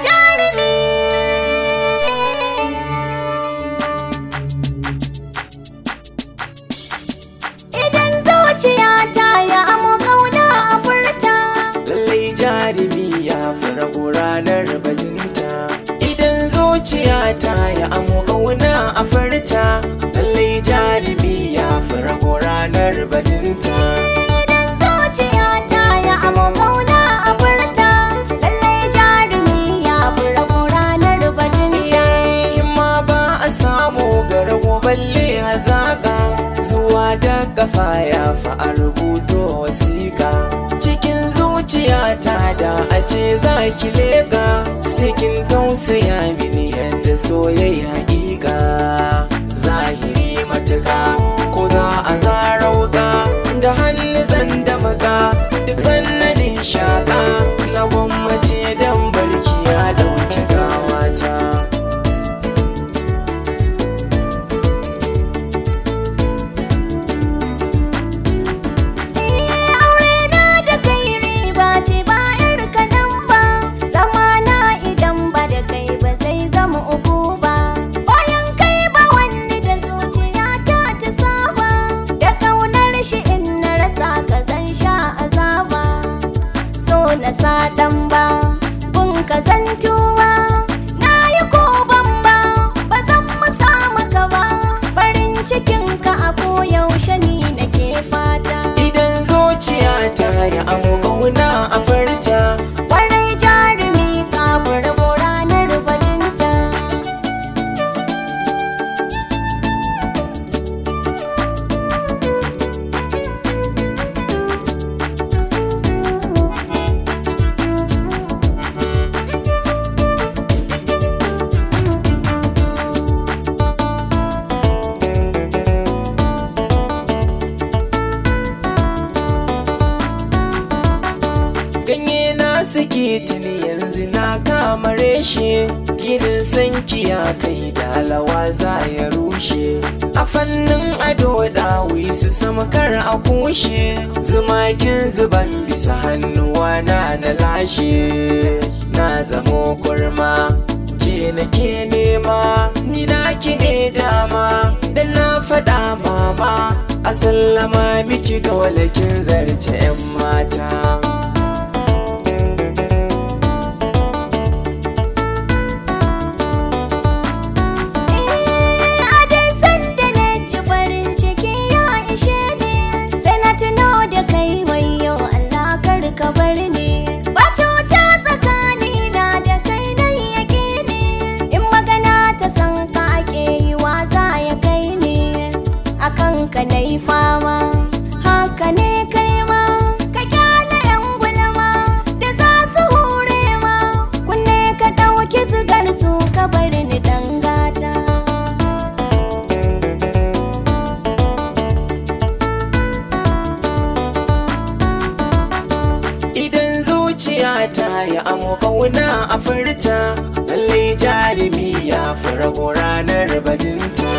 Jarumi. Idan zuciya ta ya amo kauna a furta, lallai jarumi ya fi rago ranar bajinta. Idan zuciya ta ya amo kauna a furta, lallai jarumi ya fi rago ranar bajinta. idan zuciya ta ya amo kauna a furta, lallai jarumi ya fi rago ranar bajinta. Ma ba a samu ga rago balle hazaka, zuwa da kafa ya fi a rubuto wasiƙa. Cikin zuciyata da a ce za ki leƙa, sikin tausaya mini yadda soyayya haƙiƙa. Zahiri matuƙa ko za a zarauka, da hannu zan damaka duk zannanin shaƙa. Na gwammace don barki ya ɗauki gawata. Aure na da kai riba ce ba 'yar kaɗan ba, zamana idan ba da kai ba zai zama uku ba. Bayan kai ba wani da zuciyata ta saba, da ƙaunar shi in na rasa ka zan sha azaba. So na sa ɗan ba, bun ka zan tuba, na yi ko ban ba zan musa maka ba. Farin cikin ka a koyaushe ni nake fata. Idan zuciyata ya amo ƙauna a farta, Kwarai jarumi kafin rabo ranar bajinta. ganye na suke tuni yanzu na kamare shi. Ginin sanki ya kai dalawa za ya rushe. A fannin ado dawi su samkar a kushe, zumakin zuban bisa hannuwa na lashe. Na zamo kurma ke nake nema, ni naki ne dama da na faɗa mama. A sallama miki dole kin zarce 'yan mata. A dai sanda na ji farin ciki ya ishe ni, sai na tuno da kai wayo Allah kar ka bar ni. Ba cuta tsakani na da kai nan yake ni, in magana ta san ka ake yi wasa ya kai ni. Akan ka na yi fama, haka ne kai ma ka kyale 'yan gulma da za su hure ma. Kunne ka ɗauki zigar su ka bar ni dan gata. Idan zuciyata ya amo ƙauna a furta, lallai jarumi ya fi rago ranar bajinta.